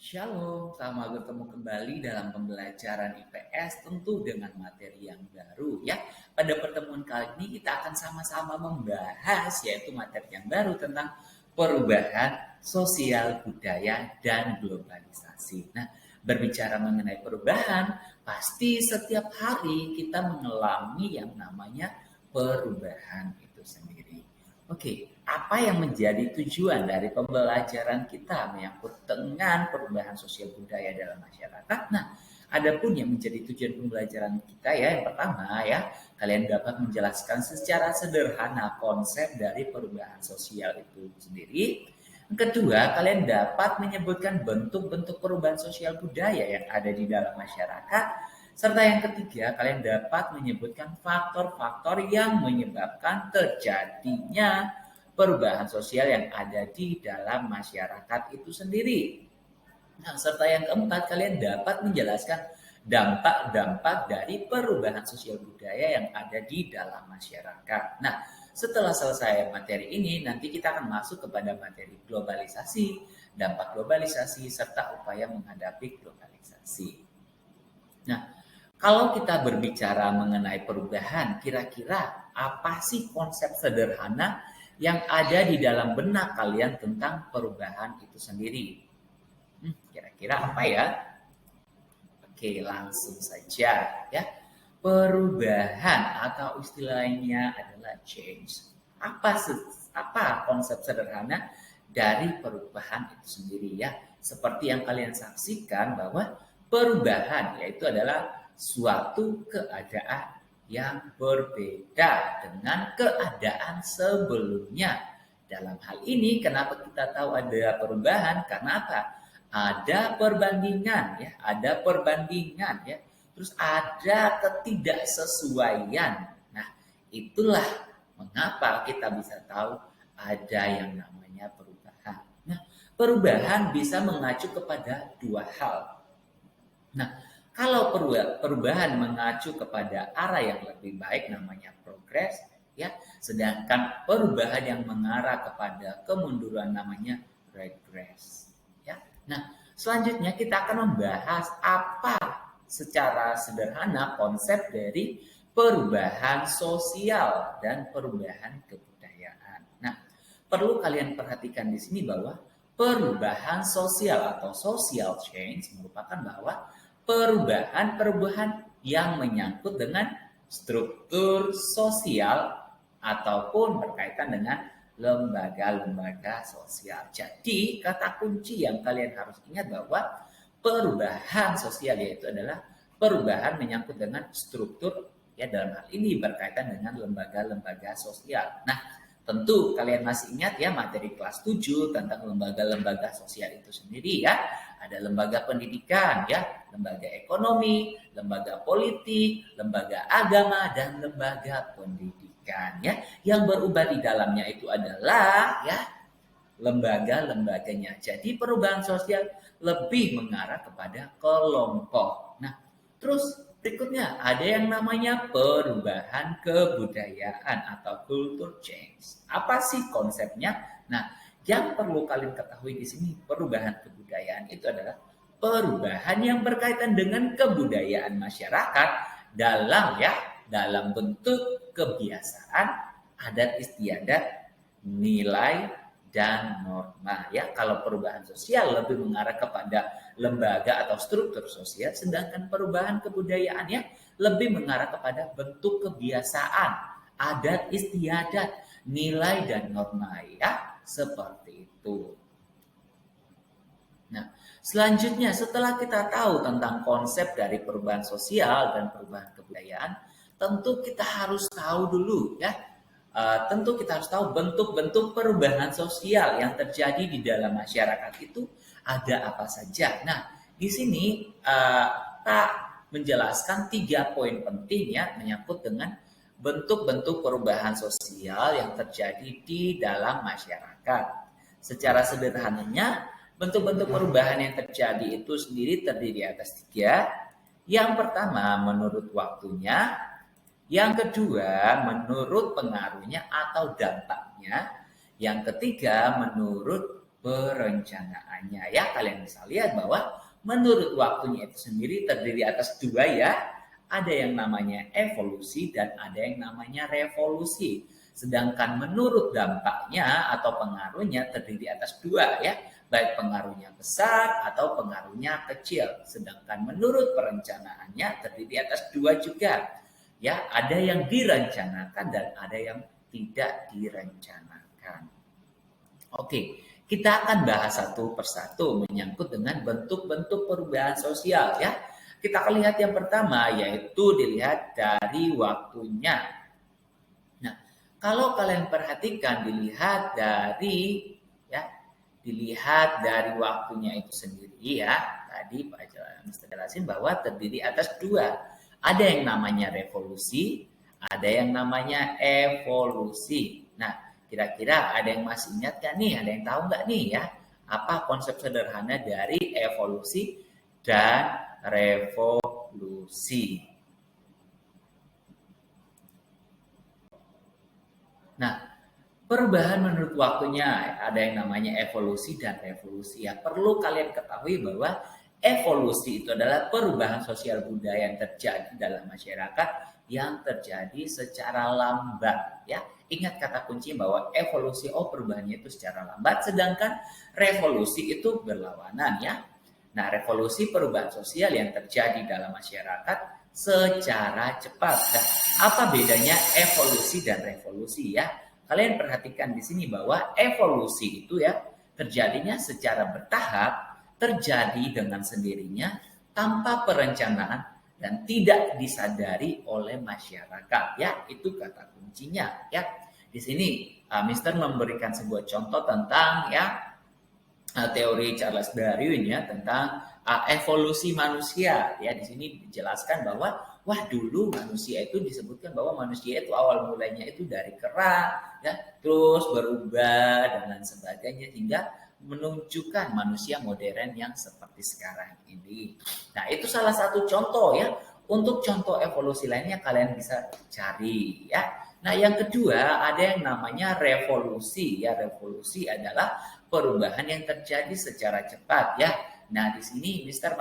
Shalom, selamat bertemu kembali dalam pembelajaran IPS tentu dengan materi yang baru ya. Pada pertemuan kali ini kita akan sama-sama membahas yaitu materi yang baru tentang perubahan sosial budaya dan globalisasi. Nah, berbicara mengenai perubahan, pasti setiap hari kita mengalami yang namanya perubahan itu sendiri. Oke, apa yang menjadi tujuan dari pembelajaran kita menyangkut dengan perubahan sosial budaya dalam masyarakat? Nah, adapun yang menjadi tujuan pembelajaran kita ya, yang pertama ya, kalian dapat menjelaskan secara sederhana konsep dari perubahan sosial itu sendiri. Yang kedua, kalian dapat menyebutkan bentuk-bentuk perubahan sosial budaya yang ada di dalam masyarakat. Serta yang ketiga, kalian dapat menyebutkan faktor-faktor yang menyebabkan terjadinya perubahan sosial yang ada di dalam masyarakat itu sendiri. Nah, serta yang keempat, kalian dapat menjelaskan dampak-dampak dari perubahan sosial budaya yang ada di dalam masyarakat. Nah, setelah selesai materi ini, nanti kita akan masuk kepada materi globalisasi, dampak globalisasi, serta upaya menghadapi globalisasi. Nah, kalau kita berbicara mengenai perubahan, kira-kira apa sih konsep sederhana yang ada di dalam benak kalian tentang perubahan itu sendiri? Kira-kira apa ya? Oke, langsung saja ya. Perubahan atau istilahnya adalah change. Apa konsep sederhana dari perubahan itu sendiri ya? Seperti yang kalian saksikan bahwa perubahan yaitu adalah suatu keadaan yang berbeda dengan keadaan sebelumnya. Dalam hal ini, kenapa kita tahu ada perubahan? Karena apa? Ada perbandingan ya. Terus ada ketidaksesuaian. Nah, itulah mengapa kita bisa tahu ada yang namanya perubahan. Nah, perubahan bisa mengacu kepada dua hal. Nah, kalau perubahan mengacu kepada arah yang lebih baik namanya progres ya, sedangkan perubahan yang mengarah kepada kemunduran namanya regress ya. Nah, selanjutnya kita akan membahas apa secara sederhana konsep dari perubahan sosial dan perubahan kebudayaan. Nah, perlu kalian perhatikan di sini bahwa perubahan sosial atau social change merupakan bahwa perubahan yang menyangkut dengan struktur sosial ataupun berkaitan dengan lembaga-lembaga sosial. Jadi, kata kunci yang kalian harus ingat bahwa perubahan sosial yaitu adalah perubahan menyangkut dengan struktur ya, dalam hal ini berkaitan dengan lembaga-lembaga sosial. Nah, tentu kalian masih ingat ya materi kelas 7 tentang lembaga-lembaga sosial itu sendiri ya. Ada lembaga pendidikan ya, lembaga ekonomi, lembaga politik, lembaga agama, dan lembaga pendidikan ya. Yang berubah di dalamnya itu adalah ya lembaga-lembaganya. Jadi perubahan sosial lebih mengarah kepada kelompok. Nah, terus berikutnya ada yang namanya perubahan kebudayaan atau culture change. Apa sih konsepnya? Nah, yang perlu kalian ketahui di sini perubahan kebudayaan itu adalah perubahan yang berkaitan dengan kebudayaan masyarakat dalam bentuk kebiasaan, adat istiadat, nilai dan norma ya. Kalau perubahan sosial lebih mengarah kepada lembaga atau struktur sosial, sedangkan perubahan kebudayaan ya lebih mengarah kepada bentuk kebiasaan, adat istiadat, nilai dan norma ya, seperti itu. Nah, selanjutnya setelah kita tahu tentang konsep dari perubahan sosial dan perubahan kebudayaan, tentu kita harus tahu dulu ya. Tentu kita harus tahu bentuk-bentuk perubahan sosial yang terjadi di dalam masyarakat itu ada apa saja. Nah, di sini kita menjelaskan 3 poin penting ya menyangkut dengan bentuk-bentuk perubahan sosial yang terjadi di dalam masyarakat. Secara sederhananya, bentuk-bentuk perubahan yang terjadi itu sendiri terdiri atas 3. Yang pertama menurut waktunya, yang kedua menurut pengaruhnya atau dampaknya, yang ketiga menurut perencanaannya ya. Kalian bisa lihat bahwa menurut waktunya itu sendiri terdiri atas dua ya. Ada yang namanya evolusi dan ada yang namanya revolusi. Sedangkan menurut dampaknya atau pengaruhnya terdiri atas dua ya. Baik pengaruhnya besar atau pengaruhnya kecil. Sedangkan menurut perencanaannya terdiri atas dua juga. Ya, ada yang direncanakan dan ada yang tidak direncanakan. Oke, kita akan bahas satu persatu menyangkut dengan bentuk-bentuk perubahan sosial ya. Kita akan lihat yang pertama yaitu dilihat dari waktunya. Nah, kalau kalian perhatikan dilihat dari waktunya itu sendiri ya. Tadi Pak Mister jelasin bahwa terdiri atas dua. Ada yang namanya revolusi, ada yang namanya evolusi. Nah, kira-kira ada yang masih ingat gak nih? Ada yang tahu nggak nih ya? Apa konsep sederhana dari evolusi dan revolusi? Nah, perubahan menurut waktunya ada yang namanya evolusi dan revolusi ya. Perlu kalian ketahui bahwa evolusi itu adalah perubahan sosial budaya yang terjadi dalam masyarakat yang terjadi secara lambat ya. Ingat kata kunci bahwa evolusi perubahannya itu secara lambat, sedangkan revolusi itu berlawanan ya. Nah, revolusi perubahan sosial yang terjadi dalam masyarakat secara cepat. Nah, apa bedanya evolusi dan revolusi ya? Kalian perhatikan di sini bahwa evolusi itu ya terjadinya secara bertahap, terjadi dengan sendirinya tanpa perencanaan dan tidak disadari oleh masyarakat ya. Itu kata kuncinya ya. Di sini Mister memberikan sebuah contoh tentang ya teori Charles Darwin ya tentang evolusi manusia ya. Di sini dijelaskan bahwa wah dulu manusia itu disebutkan bahwa manusia itu awal mulanya itu dari kera ya, terus berubah dan lain sebagainya hingga menunjukkan manusia modern yang seperti sekarang ini. Nah, itu salah satu contoh ya. Untuk contoh evolusi lainnya kalian bisa cari ya. Nah, yang kedua ada yang namanya revolusi ya. Revolusi adalah perubahan yang terjadi secara cepat ya. Nah, di sini Mister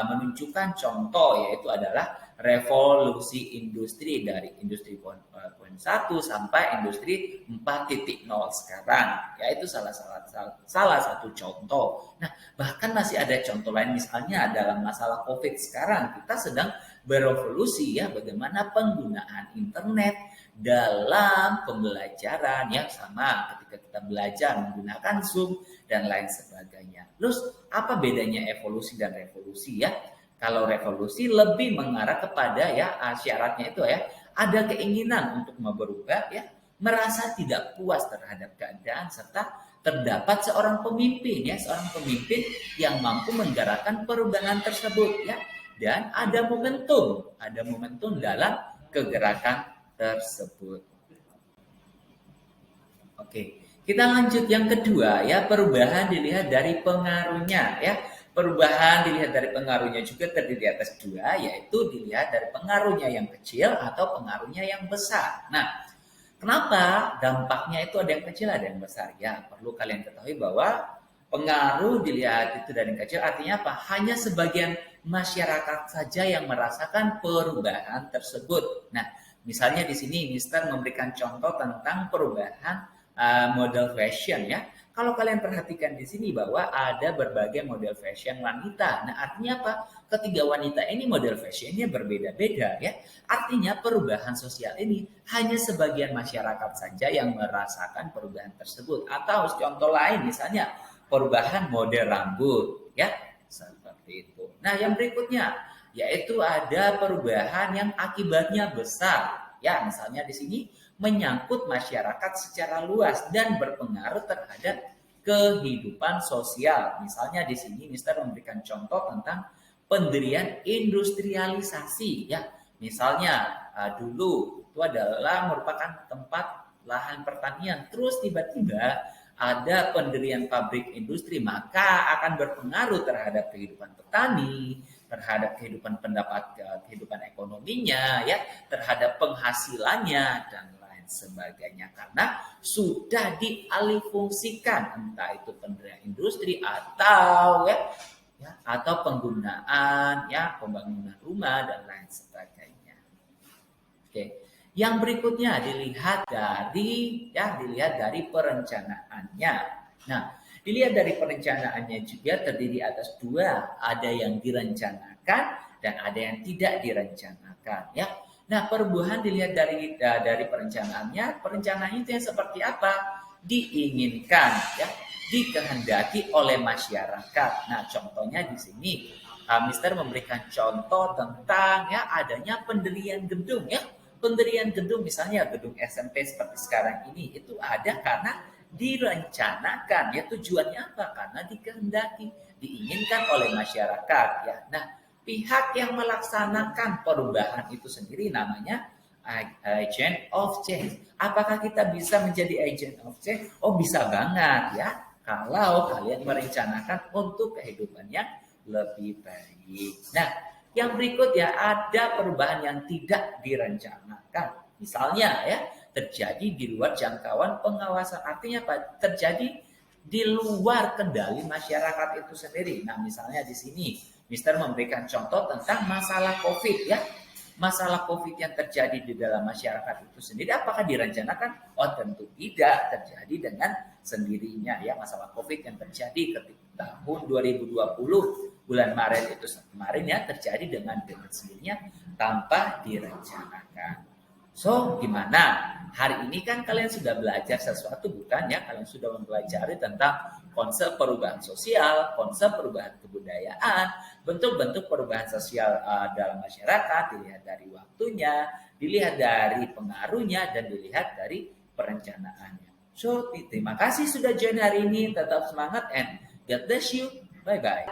menunjukkan contoh yaitu adalah revolusi industri dari industri 1 sampai industri 4.0 sekarang. Ya, itu salah satu contoh. Nah, bahkan masih ada contoh lain misalnya dalam masalah Covid sekarang kita sedang berevolusi ya bagaimana penggunaan internet dalam pembelajaran yang sama ketika kita belajar menggunakan Zoom dan lain sebagainya. Terus apa bedanya evolusi dan revolusi ya? Kalau revolusi lebih mengarah kepada ya syaratnya itu ya ada keinginan untuk berubah ya, merasa tidak puas terhadap keadaan serta terdapat seorang pemimpin ya, seorang pemimpin yang mampu menggerakkan perubahan tersebut ya, dan ada momentum dalam kegerakan tersebut. Oke, kita lanjut yang kedua ya, perubahan dilihat dari pengaruhnya ya. Perubahan dilihat dari pengaruhnya juga terdiri atas dua, yaitu dilihat dari pengaruhnya yang kecil atau pengaruhnya yang besar. Nah, kenapa dampaknya itu ada yang kecil ada yang besar? Ya, perlu kalian ketahui bahwa pengaruh dilihat itu dari yang kecil artinya apa? Hanya sebagian masyarakat saja yang merasakan perubahan tersebut. Nah, misalnya di sini Mister memberikan contoh tentang perubahan model fashion ya. Kalau kalian perhatikan di sini bahwa ada berbagai model fashion wanita. Nah, artinya apa? Ketiga wanita ini model fashionnya berbeda-beda ya. Artinya perubahan sosial ini hanya sebagian masyarakat saja yang merasakan perubahan tersebut. Atau contoh lain misalnya perubahan model rambut ya. Seperti itu. Nah, yang berikutnya yaitu ada perubahan yang akibatnya besar. Ya, misalnya di sini menyangkut masyarakat secara luas dan berpengaruh terhadap kehidupan sosial. Misalnya di sini Mister memberikan contoh tentang pendirian industrialisasi ya. Misalnya dulu itu adalah merupakan tempat lahan pertanian, terus tiba-tiba ada pendirian pabrik industri, maka akan berpengaruh terhadap kehidupan petani, terhadap kehidupan ekonominya ya, terhadap penghasilannya dan lain sebagainya. Karena sudah dialihfungsikan, entah itu pendirian industri atau atau penggunaan pembangunan rumah dan lain sebagainya. Oke. Yang berikutnya dilihat dari perencanaannya. Nah, dilihat dari perencanaannya juga terdiri atas dua, ada yang direncanakan dan ada yang tidak direncanakan ya. Nah, perubahan dilihat dari perencanaannya, perencanaan itu yang seperti apa? Diinginkan ya, dikehendaki oleh masyarakat. Nah, contohnya di sini Mister memberikan contoh tentang adanya pendirian gedung ya. Pendirian gedung misalnya gedung SMP seperti sekarang ini itu ada karena direncanakan ya. Tujuannya apa? Karena dikehendaki, diinginkan oleh masyarakat ya. Nah, pihak yang melaksanakan perubahan itu sendiri namanya agent of change. Apakah kita bisa menjadi agent of change? Oh, bisa banget ya. Kalau kalian merencanakan untuk kehidupan yang lebih baik. Nah, yang berikut ada perubahan yang tidak direncanakan. Misalnya terjadi di luar jangkauan pengawasan. Artinya apa? Terjadi di luar kendali masyarakat itu sendiri. Nah, misalnya di sini Mister memberikan contoh tentang masalah COVID ya. Masalah COVID yang terjadi di dalam masyarakat itu sendiri apakah direncanakan? Oh, tentu tidak, terjadi dengan sendirinya ya. Masalah COVID yang terjadi ketika tahun 2020 bulan Maret itu kemarin terjadi dengan sendirinya tanpa direncanakan. So, gimana? Hari ini kan kalian sudah belajar sesuatu bukan ya? Kalian sudah mempelajari tentang konsep perubahan sosial, konsep perubahan kebudayaan, bentuk-bentuk perubahan sosial dalam masyarakat, dilihat dari waktunya, dilihat dari pengaruhnya, dan dilihat dari perencanaannya. So, terima kasih sudah join hari ini. Tetap semangat and God bless you. Bye-bye.